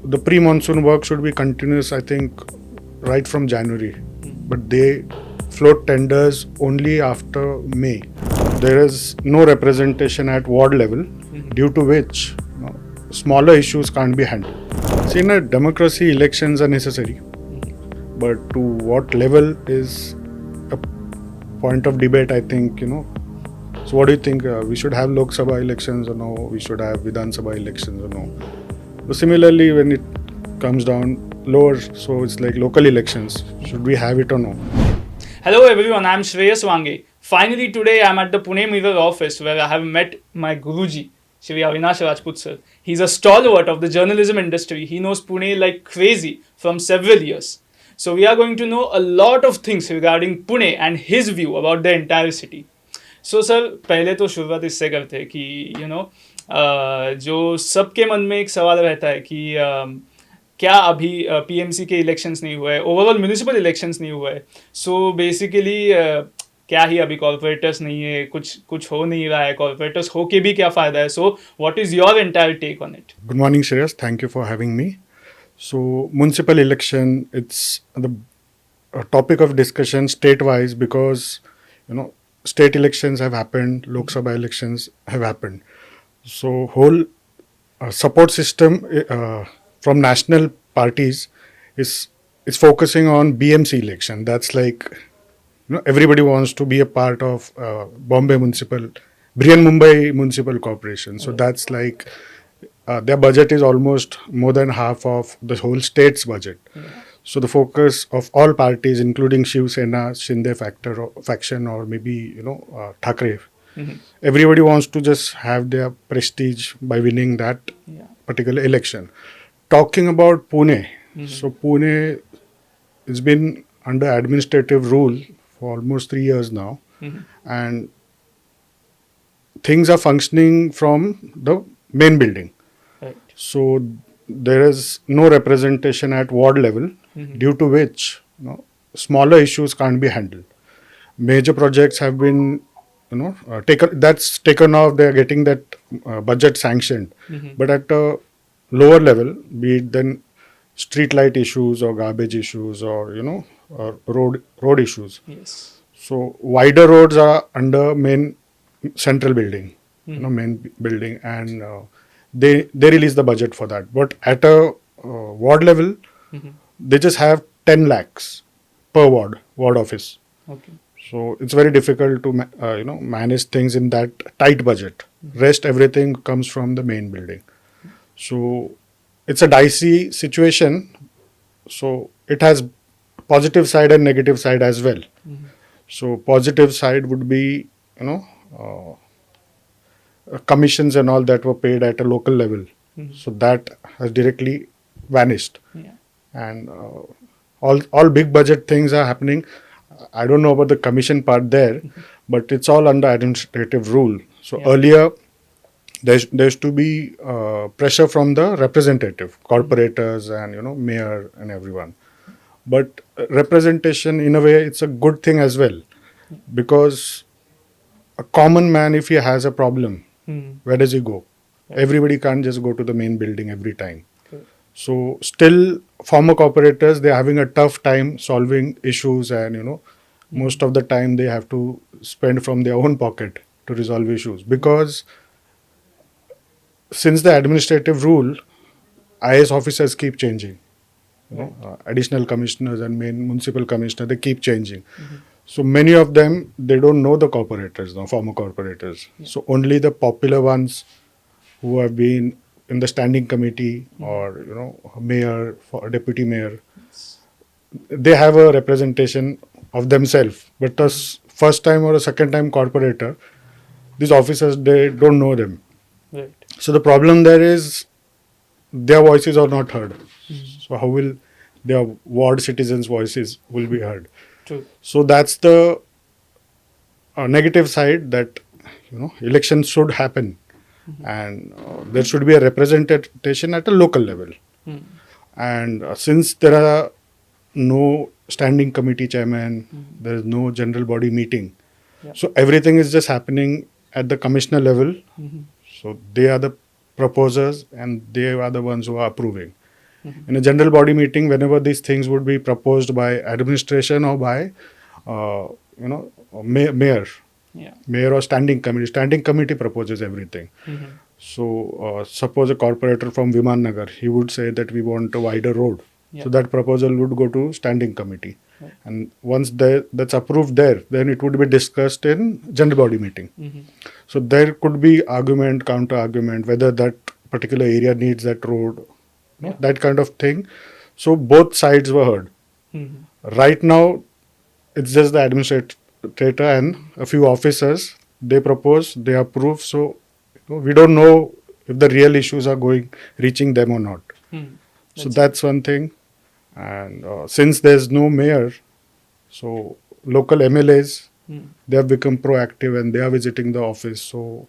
the pre-monsoon work should be continuous, I think, right from January. But they float tenders only after May. There is no representation at ward level, due to which smaller issues can't be handled. See, in a democracy, elections are necessary, but to what level is a point of debate, I think, So what do you think? We should have Lok Sabha elections or no? We should have Vidhan Sabha elections or no? But similarly, when it comes down lower, so it's like local elections. Should we have it or no? Hello everyone, I'm Shreyas Vange. Finally today I'm at the Pune Mirror office where I have met my Guruji, Shri Avinash Rajput sir. He's a stalwart of the journalism industry. He knows Pune like crazy from several years. So we are going to know a lot of things regarding Pune and his view about the entire city. So sir पहले तो शुरुआत इससे करते हैं कि जो सबके मन में एक सवाल रहता है कि क्या अभी पीएमसी के इलेक्शंस नहीं हुए, ओवरऑल म्यूनिसिपल इलेक्शंस नहीं हुए, सो बेसिकली क्या ही अभी कॉर्पोरेटर्स नहीं है, कुछ हो नहीं रहा है, कॉर्पोरेटर्स हो के भी क्या फ़ायदा है. So what is your entire take on it? Good morning, Shreyas. Thank you for having me. So, municipal election, it's the topic of discussion state-wise because, state elections have happened, Lok Sabha elections have happened. So, whole support system from national parties is focusing on BMC election. That's like, everybody wants to be a part of Bombay Municipal, Brihan Mumbai Municipal Corporation. So that's like their budget is almost more than half of the whole state's budget. So the focus of all parties, including Shiv Sena, Shinde faction, or maybe Thackeray, everybody wants to just have their prestige by winning that particular election. Talking about Pune, so Pune has been under administrative rule for almost 3 years now, and things are functioning from the main building. Right. So there is no representation at ward level, due to which smaller issues can't be handled. Major projects have been taken off. They are getting that budget sanctioned, but at a lower level, be it then street light issues or garbage issues or road issues. Yes. So wider roads are under main central building, main building, and they release the budget for that. But at a ward level, they just have 10 lakhs per ward office. Okay. So it's very difficult to manage things in that tight budget. Rest everything comes from the main building. So it's a dicey situation. So it has positive side and negative side as well. So positive side would be commissions and all that were paid at a local level. So that has directly vanished. Yeah. And all big budget things are happening. I don't know about the commission part there, but it's all under administrative rule. So earlier, there used to be pressure from the representative, corporators and mayor and everyone. But representation, in a way, it's a good thing as well, because a common man, if he has a problem, where does he go? Everybody can't just go to the main building every time. So still, former corporators, they're having a tough time solving issues, and most of the time they have to spend from their own pocket to resolve issues, because since the administrative rule, IAS officers keep changing. Additional commissioners and main municipal commissioner, they keep changing. So many of them, they don't know the corporators, former corporators. So only the popular ones who have been in the standing committee or mayor, for deputy mayor, they have a representation of themselves. But the first time or a second time corporator, these officers, they don't know them. Right. So the problem there is their voices are not heard. So how will their ward citizens' voices will be heard? True. So that's the negative side, that elections should happen, and there should be a representation at a local level. And since there are no standing committee chairman, there is no general body meeting, so everything is just happening at the commissioner level. So they are the proposers and they are the ones who are approving. In a general body meeting, whenever these things would be proposed by administration or by, mayor, Yeah. mayor or standing committee. Standing committee proposes everything. So suppose a corporator from Viman Nagar, he would say that we want a wider road. Yeah. So that proposal would go to standing committee. Right. And once that's approved there, then it would be discussed in general body meeting. So there could be argument, counter argument, whether that particular area needs that road, that kind of thing. So both sides were heard. Right now, it's just the administrator and a few officers. They propose, they approve. So we don't know if the real issues are reaching them or not. So that's one thing. And since there's no mayor, so local MLAs, they have become proactive and they are visiting the office. So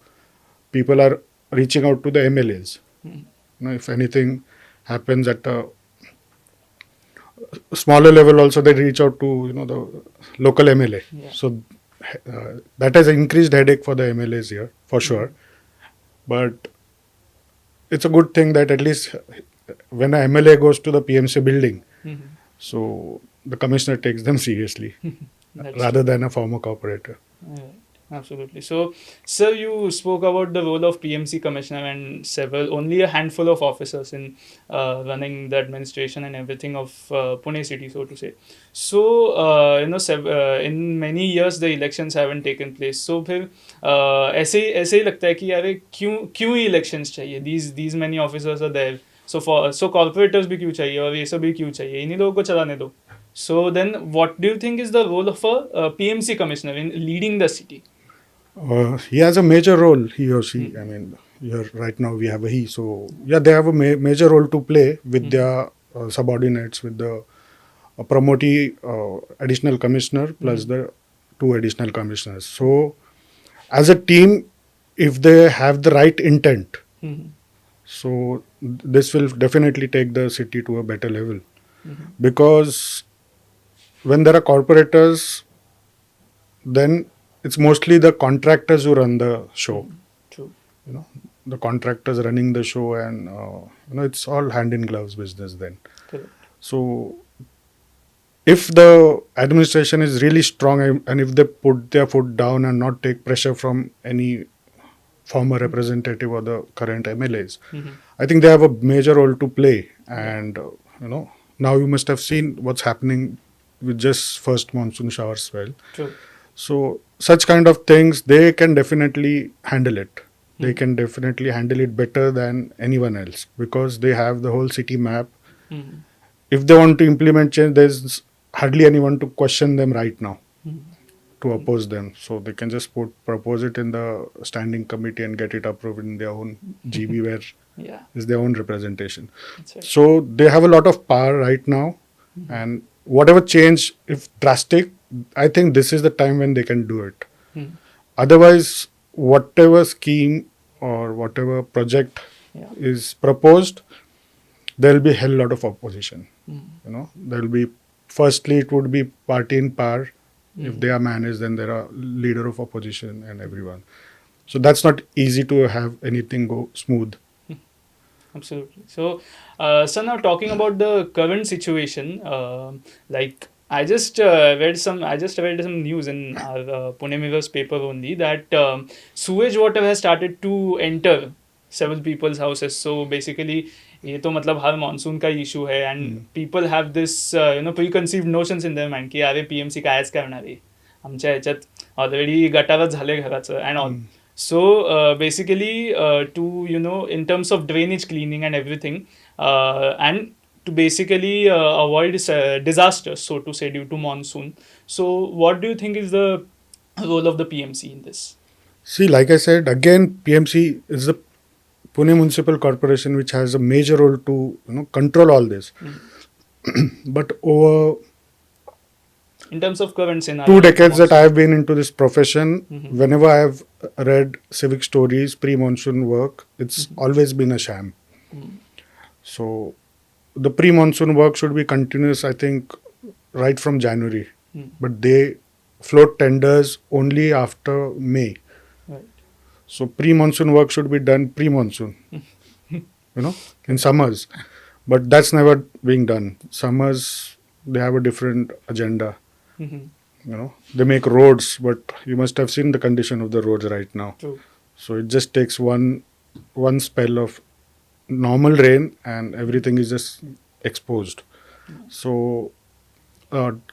people are reaching out to the MLAs. If anything happens at a smaller level, also they reach out to the local MLA. Yeah. So that has increased headache for the MLAs here for sure. But it's a good thing that at least when a MLA goes to the PMC building, so the commissioner takes them seriously rather than a former corporator. Right. Absolutely. So, sir, you spoke about the role of PMC Commissioner and only a handful of officers in running the administration and everything of Pune city, so to say. So, in many years the elections haven't taken place. So, फिर ऐसे ही लगता है कि यार क्यों ही elections चाहिए? These many officers are there. So corporators भी क्यों चाहिए और ये सब भी क्यों चाहिए? इन्हीं लोगों को चलाने दो. So then, what do you think is the role of a PMC Commissioner in leading the city? He has a major role, he or she. I mean, here right now we have a he. So, yeah, they have a major role to play with their subordinates, with the promotee additional commissioner plus the 2 additional commissioners. So, as a team, if they have the right intent, so this will definitely take the city to a better level. Because when there are corporators, then it's mostly the contractors who run the show. True. The contractors running the show, and it's all hand in gloves business then. Correct. So if the administration is really strong and if they put their foot down and not take pressure from any former representative or the current MLAs, I think they have a major role to play. And now you must have seen what's happening with just first monsoon shower spell. True. So such kind of things, they can definitely handle it. They can definitely handle it better than anyone else because they have the whole city map. If they want to implement change, there's hardly anyone to question them right now to oppose them. So they can just propose it in the standing committee and get it approved in their own GB where is their own representation. That's right. So they have a lot of power right now, and whatever change, if drastic, I think this is the time when they can do it. Otherwise, whatever scheme or whatever project is proposed, there will be a hell lot of opposition. There will be, firstly, it would be party in power. If they are managed, then there are leader of opposition and everyone. So that's not easy to have anything go smooth. Absolutely. So, so now talking about the current situation, like I just read some news in our Pune Mirror's paper only that sewage water has started to enter several people's houses. So basically, ये तो मतलब हर monsoon का issue है and people have this preconceived notions in their mind की अरे PMC कायच करणार आहे आमच्या ह्याच्यात ऑलरेडी गटारच झाले घराचं and all. So basically to in terms of drainage cleaning and everything and to basically avoid disasters, so to say, due to monsoon. So what do you think is the role of the PMC in this? See, like I said, again, PMC is the Pune Municipal Corporation, which has a major role to control all this. But over in terms of current scenario, 2 decades that I have been into this profession, whenever I have read civic stories, pre-monsoon work, it's always been a sham. So the pre-monsoon work should be continuous, I think, right from January. But they float tenders only after May. Right. So pre-monsoon work should be done pre-monsoon, in summers. but that's never being done. Summers, they have a different agenda. Mhm. They make roads, but you must have seen the condition of the roads right now. True. So it just takes one spell of normal rain and everything is just exposed. So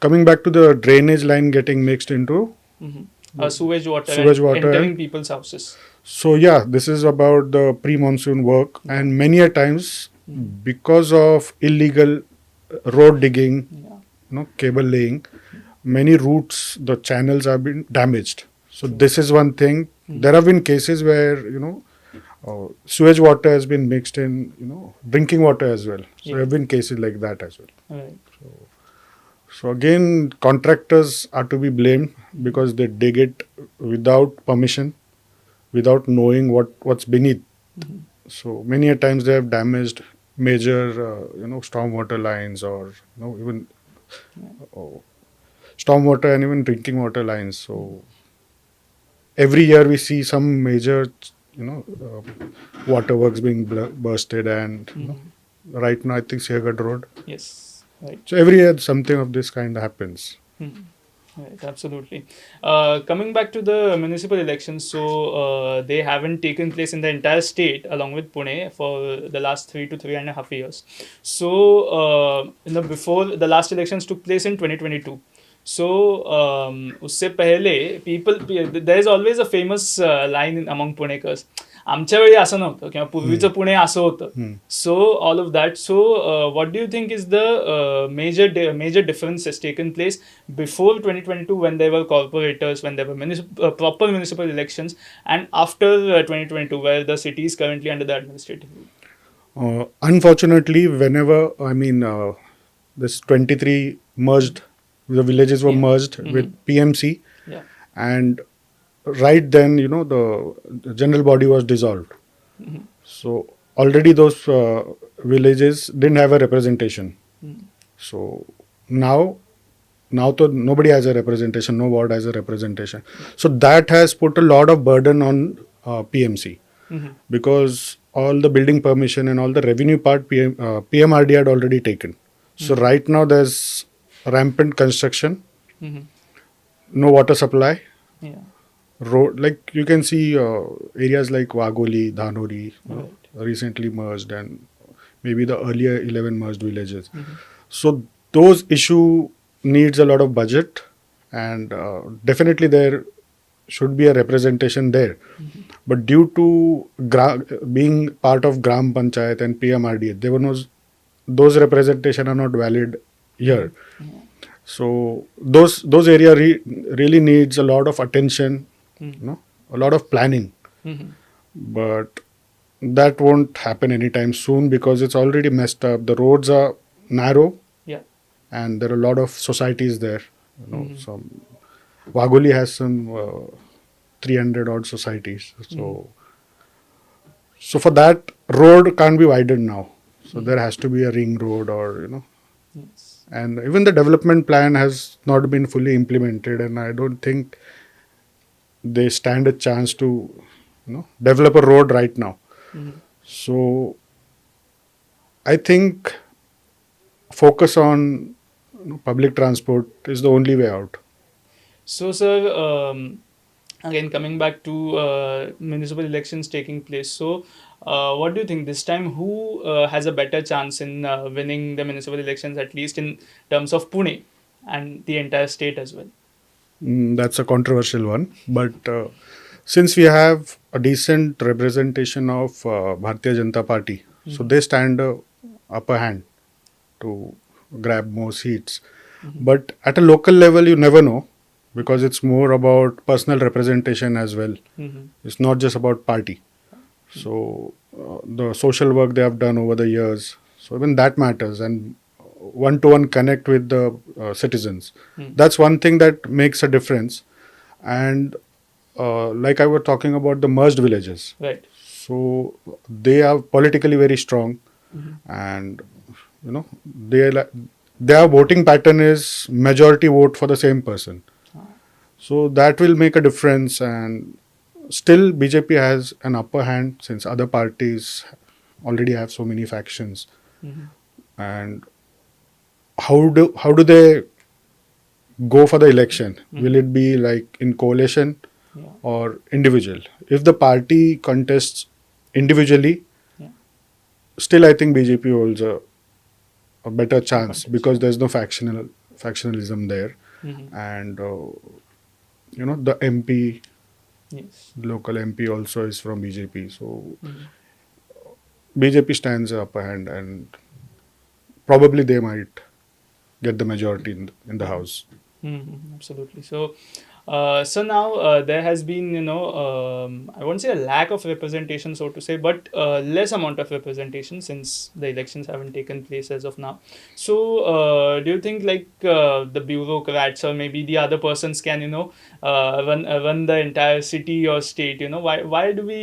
coming back to the drainage line getting mixed into Mhm. Sewage water sewage and water entering and people's houses. so yeah, this is about the pre-monsoon work, and many a times because of illegal road digging, Yeah. cable laying, many routes, the channels have been damaged. So this is one thing. There have been cases where sewage water has been mixed in drinking water as well. So there have been cases like that as well. Right. So again, contractors are to be blamed because they dig it without permission, without knowing what's beneath. So many a times they have damaged major, stormwater lines, or even stormwater and even drinking water lines. So every year we see some major, waterworks being bursted, and right now I think Siagat Road. Yes. Right. So every year something of this kind happens. Right, absolutely. Coming back to the municipal elections, so they haven't taken place in the entire state along with Pune for the last 3 to 3.5 years. So, before the last elections took place in 2022. So, उससे पहले there is always a famous line among Punekars. आमच्या वेळी असं नव्हतं किंवा पूर्वीचं पुणे असं होतं. So all of that. So what do you think is the major differences taken place before 2022 when there were corporators, when there were proper municipal elections, and after 2022 where the city is currently under the administrative rule? Unfortunately, whenever this 23 merged, the villages were merged with PMC, and right then the general body was dissolved. So already those villages didn't have a representation. So now to nobody has a representation, no ward has a representation. So that has put a lot of burden on PMC, because all the building permission and all the revenue part PMRD had already taken. So right now there's rampant construction, no water supply. Yeah. Road, like you can see areas like Wagoli, Dhanori, recently merged, and maybe the earlier 11 merged villages. So those issue needs a lot of budget, and definitely there should be a representation there. But due to being part of Gram Panchayat and PMRD, there were those representation are not valid here. So those area really needs a lot of attention, a lot of planning. But that won't happen anytime soon because it's already messed up. The roads are narrow, and there are a lot of societies there. Some Wagoli has some 300 odd societies. So for that, road can't be widened now. So there has to be a ring road, or and even the development plan has not been fully implemented, and I don't think they stand a chance to develop a road right now. So I think focus on public transport is the only way out. So, sir, again coming back to municipal elections taking place. So, what do you think this time? Who has a better chance in winning the municipal elections, at least in terms of Pune and the entire state as well? That's a controversial one, but since we have a decent representation of Bharatiya Janata Party, so they stand upper hand to grab more seats. But at a local level, you never know, because it's more about personal representation as well. It's not just about party. So the social work they have done over the years, so even that matters, and one-to-one connect with the citizens. That's one thing that makes a difference. And like I was talking about the merged villages, right? So they are politically very strong, and their voting pattern is majority vote for the same person. So that will make a difference, and still BJP has an upper hand since other parties already have so many factions. and how do they go for the election? Will it be like in coalition Yeah. or individual? If the party contests individually, Yeah. still I think BJP holds a better chance Contest, because yeah. there's no factionalism there, Mhm. and the MP, Yes. local MP also is from BJP, so Mhm. BJP stands a upper hand, and probably they might get the majority in the house. Absolutely. So now there has been, I won't say a lack of representation, so to say, but less amount of representation since the elections haven't taken place as of now. So, do you think like the bureaucrats or maybe the other persons can, run the entire city or state? Why do we,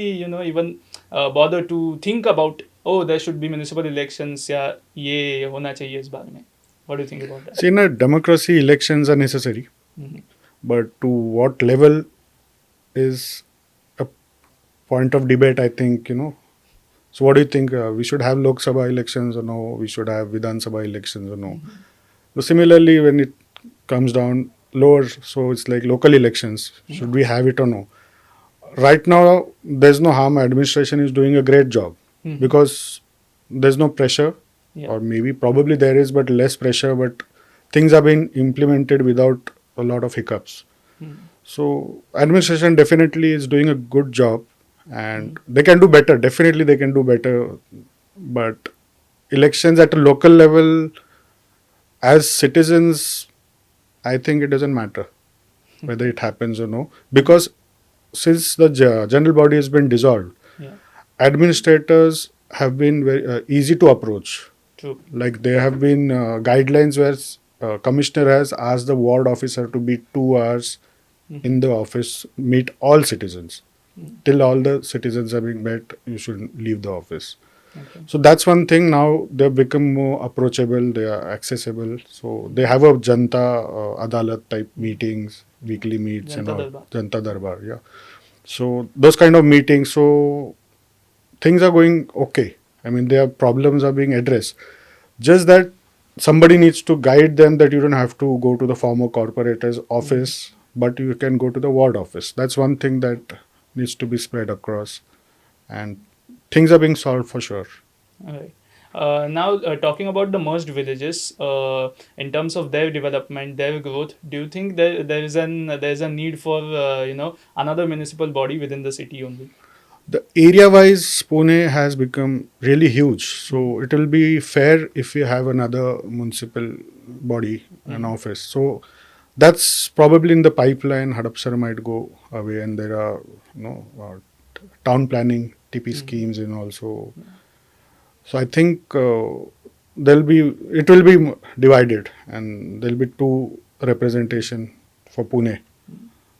even bother to think about, oh, there should be municipal elections? Yeah, ये होना चाहिए इस बारे में. What do you think about that? See, in a democracy, elections are necessary, Mhm. but to what level is a point of debate, I think, So, what do you think? We should have Lok Sabha elections or no? We should have Vidhan Sabha elections or no? So, similarly, when it comes down lower, so it's like local elections. Should we have it or no? Right now, there's no harm. Administration is doing a great job because there's no pressure, Yeah. or maybe probably there is, but less pressure. But things are being implemented without a lot of hiccups. So administration definitely is doing a good job, and they can do better. Definitely, they can do better. But elections at a local level, as citizens, I think it doesn't matter whether it happens or no, because since the general body has been dissolved, Yeah. administrators have been very easy to approach. True. Like there have been guidelines where commissioner has asked the ward officer to be 2 hours in the office, meet all citizens. Till all the citizens are being met, you should leave the office. Okay. So that's one thing. Now they've become more approachable, they are accessible. So they have a Janta Adalat type meetings, weekly meets and Janta all. Darbar. Janta Darbar, yeah. So those kind of meetings, so things are going okay. I mean, their problems are being addressed. Just that somebody needs to guide them that you don't have to go to the former corporator's office, but you can go to the ward office. That's one thing that needs to be spread across. And things are being solved for sure. All right. Now, talking about the merged villages, in terms of their development, their growth, do you think there is a need for another municipal body within the city only? The area-wise, Pune has become really huge. So it will be fair if we have another municipal body, an office. So that's probably in the pipeline. Hadapsar might go away, and there are town planning TP schemes and also. So I think it will be divided, and there'll be two representation for Pune.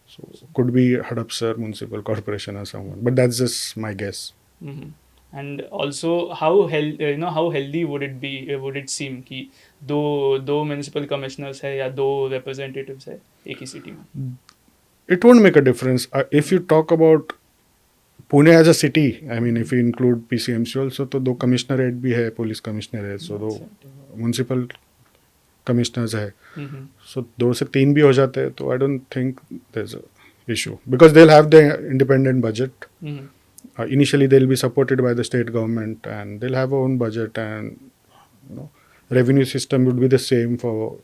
So could be Hadapsar Municipal Corporation or someone, but that's just my guess. Mm-hmm. And also, how healthy would it be? Would it seem कि दो municipal commissioners है या दो representatives है एक ही city में? It won't make a difference. If you talk about Pune as a city, I mean, if you include PCMC also, तो दो commissionerate भी है, police commissioner है, so दो municipal commissioners है. So दो से तीन भी हो जाते हैं, तो I don't think there's a issue because they'll have the independent budget. Initially, they'll be supported by the state government, and they'll have their own budget, and revenue system would be the same for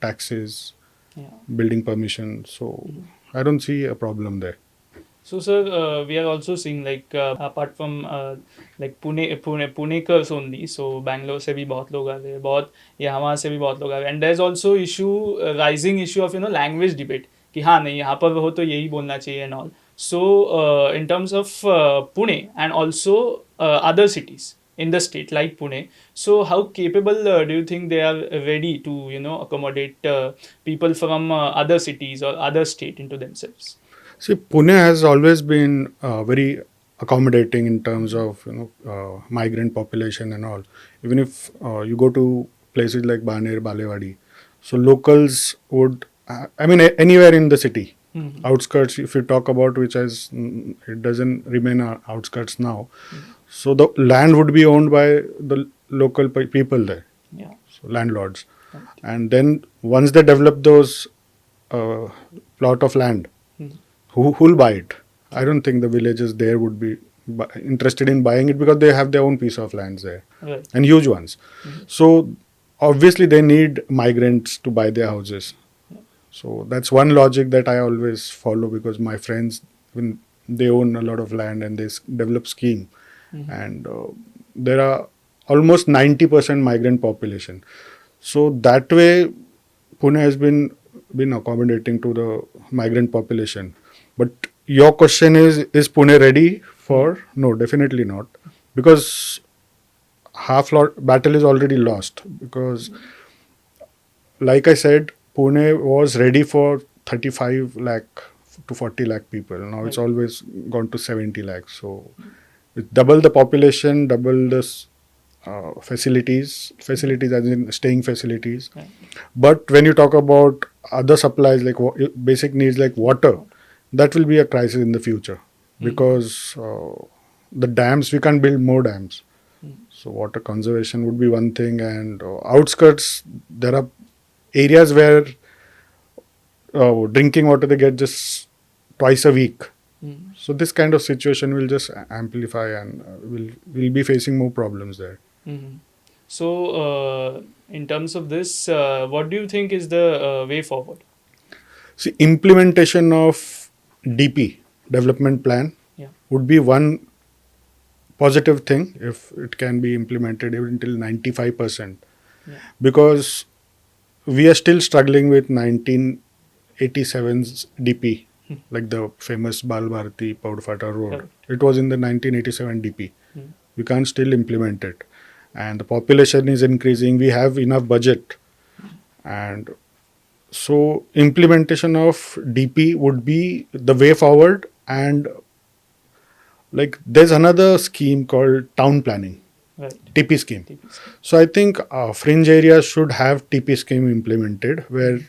taxes, building permission. So I don't see a problem there. So, sir, we are also seeing like apart from like Punekars only. So Bangalore से भी बहुत लोग आ रहे हैं, बहुत यहाँ से भी बहुत लोग आ रहे हैं. And there's also rising issue of language debate कि हाँ नहीं यहाँ पर हो तो यही बोलना चाहिए and all. So in terms of Pune and also other cities in the state like Pune, so how capable do you think they are ready to accommodate people from other cities or other state into themselves? See, Pune has always been very accommodating in terms of migrant population and all. Even if you go to places like Baner, Balewadi, so locals would, anywhere in the city, outskirts. If you talk about it doesn't remain outskirts now. So the land would be owned by the local people there. so landlords. And then once they develop those uh, plot of land, who'll buy it? I don't think the villages there would be interested in buying it because they have their own piece of lands there, Right. and huge ones. So obviously they need migrants to buy their houses. So that's one logic that I always follow, because my friends, when they own a lot of land and they develop scheme, and there are almost 90% migrant population. So that way, Pune has been accommodating to the migrant population. But your question is Pune ready for? No, definitely not, because battle is already lost. Because, like I said, Pune was ready for 35 lakh to 40 lakh people. Now it's always gone to 70 lakh. So it's double the population, double the facilities as in staying facilities. Right. But when you talk about other supplies like basic needs like water, that will be a crisis in the future, because the dams, we can't build more dams. So water conservation would be one thing, and outskirts, there are areas where drinking water they get just twice a week. So this kind of situation will just amplify, and we'll be facing more problems there. So, in terms of this, what do you think is the way forward? See, implementation of DP, development plan, would be one positive thing if it can be implemented even until 95%. Because we are still struggling with 1987's DP, like the famous Bal Bharati Paudfata Road. Correct. It was in the 1987 DP. We can't still implement it. And the population is increasing. We have enough budget. And so implementation of DP would be the way forward. And like there's another scheme called town planning, Right. TP scheme. TP scheme. So I think fringe areas should have TP scheme implemented, where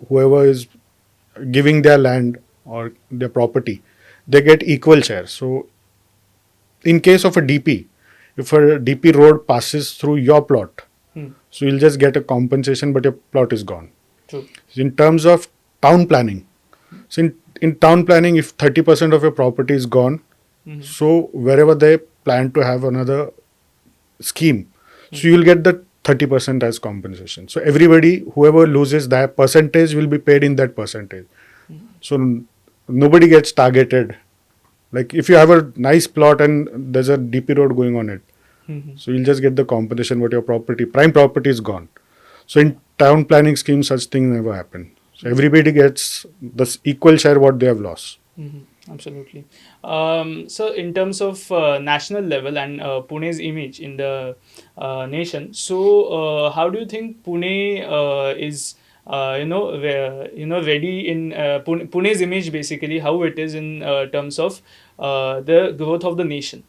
whoever is giving their land or their property, they get equal share. So in case of a DP, if a DP road passes through your plot, so you'll just get a compensation, but your plot is gone. True. In terms of town planning, so in town planning, if 30% of your property is gone, so wherever they plan to have another scheme, so you'll get the 30% as compensation. So everybody, whoever loses that percentage, will be paid in that percentage. So nobody gets targeted. Like if you have a nice plot and there's a DP road going on it, so you'll just get the compensation, but your prime property is gone. So in town planning scheme, such thing never happen. So everybody gets the equal share what they have lost. Absolutely. So in terms of national level and Pune's image in the nation, so how do you think Pune is ready in Pune's image, basically how it is in terms of the growth of the nation?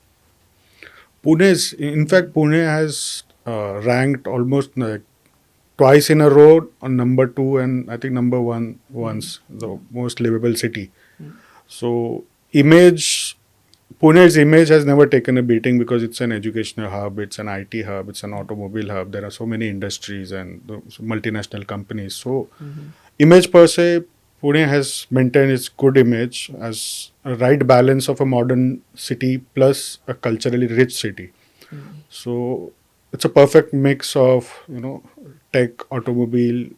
Pune has ranked almost like twice in a row on number 2 and I think number 1 once, the most livable city. So Pune's image has never taken a beating because it's an educational hub, it's an IT hub, it's an automobile hub. There are so many industries and multinational companies. So image per se, Pune has maintained its good image as a right balance of a modern city plus a culturally rich city. So it's a perfect mix of, tech, automobile,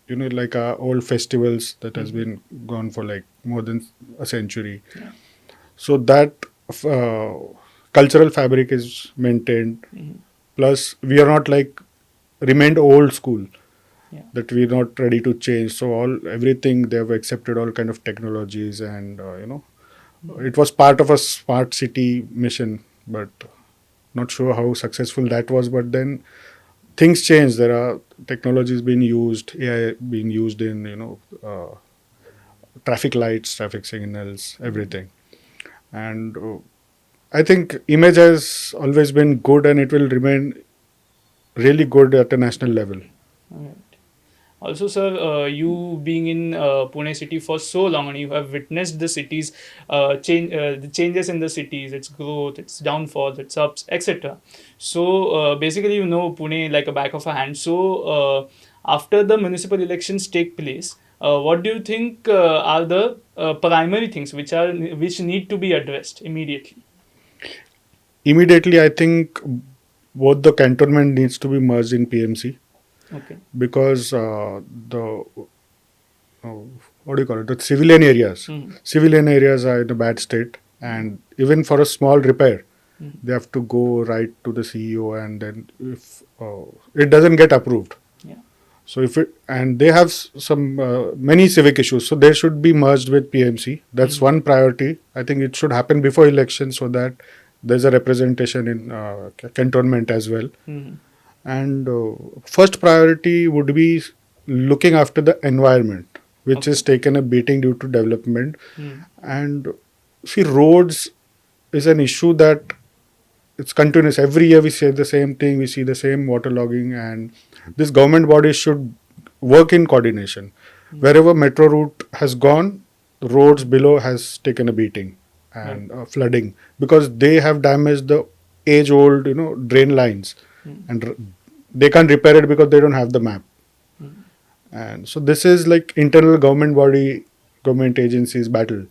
like our old festivals that has been gone for like more than a century. So that cultural fabric is maintained. Plus, we are not like remained old school. That we're not ready to change. So everything they have accepted all kind of technologies, and it was part of a smart city mission, but not sure how successful that was. But then things change. There are technologies being used, AI being used in traffic lights, traffic signals, everything. And I think image has always been good, and it will remain really good at a national level. Right. Also, sir, you being in Pune city for so long, and you have witnessed the city's the changes in the cities, its growth, its downfalls, its ups, etc. So basically, you know Pune like a back of a hand. So after the municipal elections take place, what do you think are the primary things which need to be addressed immediately? Immediately, I think both the cantonment needs to be merged in PMC Okay. because the what do you call it? The civilian areas. Mhm. Civilian areas are in a bad state, and even for a small repair, they have to go right to the CEO, and then if it doesn't get approved. Yeah. So if it and they have some many civic issues, so they should be merged with PMC. That's one priority. I think it should happen before election so that there's a representation in cantonment as well. Mhm. And first priority would be looking after the environment, which is taken a beating due to development. Mhm. And see, roads is an issue that it's continuous. Every year we say the same thing. We see the same waterlogging, and this government bodies should work in coordination. Wherever metro route has gone, roads below has taken a beating and flooding because they have damaged the age-old, drain lines, and they can't repair it because they don't have the map. And so this is like internal government body, government agencies battle,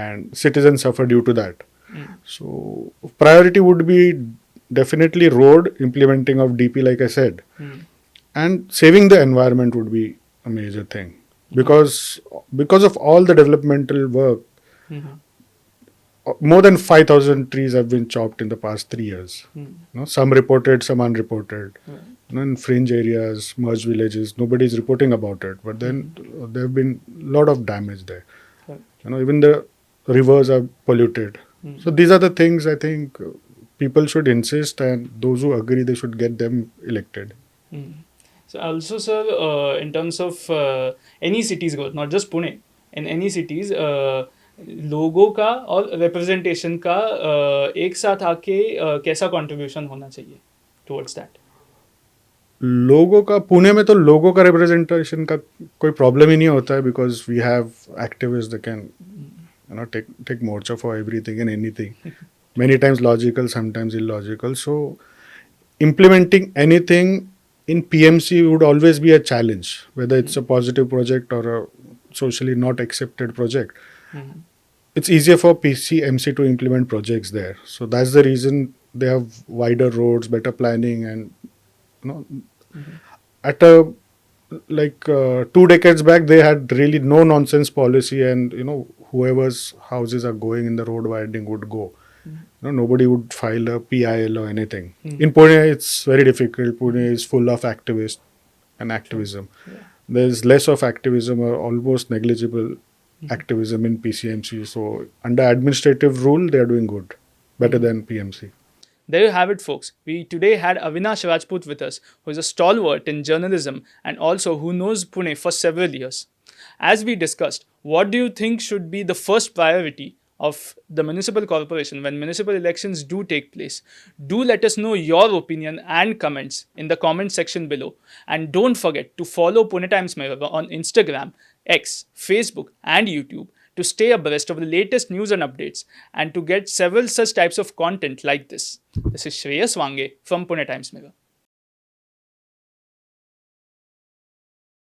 and citizens suffer due to that. So priority would be definitely road implementing of DP, like I said, and saving the environment would be a major thing because of all the developmental work, more than 5,000 trees have been chopped in the past 3 years. Some reported, some unreported. In fringe areas, merged villages, nobody is reporting about it. But then there have been a lot of damage there. Even the rivers are polluted. So these are the things I think people should insist, and those who agree, they should get them elected. So also, sir, in terms of any cities growth, not just Pune, in any cities, लोगों का और representation का एक साथ आके कैसा contribution होना चाहिए towards that? लोगों का पुणे में तो लोगों का रिप्रेजेंटेशन का कोई प्रॉब्लम ही नहीं होता है because we have activist that can take morcha for everything and anything. Many times logical, sometimes illogical. So implementing anything in PMC would always be a challenge, whether it's a positive project or a socially not accepted project. It's easier for PCMC to implement projects there. So that's the reason they have wider roads, better planning, and at a 2 decades back they had really no nonsense policy, and whoever's houses are going in the road widening would go. Nobody would file a PIL or anything. In Pune it's very difficult. Pune is full of activists and activism. There's less of activism or almost negligible activism in PCMC. So under administrative rule they are doing good, better than PMC. There you have it, folks. We today had Avinash Rajput with us, who is a stalwart in journalism and also who knows Pune for several years. As we discussed, what do you think should be the first priority of the municipal corporation when municipal elections do take place? Do let us know your opinion and comments in the comment section below. And don't forget to follow Pune Times Mirror on Instagram, X, Facebook and YouTube to stay abreast of the latest news and updates and to get several such types of content like this. This is Shreyas Vange from Pune Times Mirror.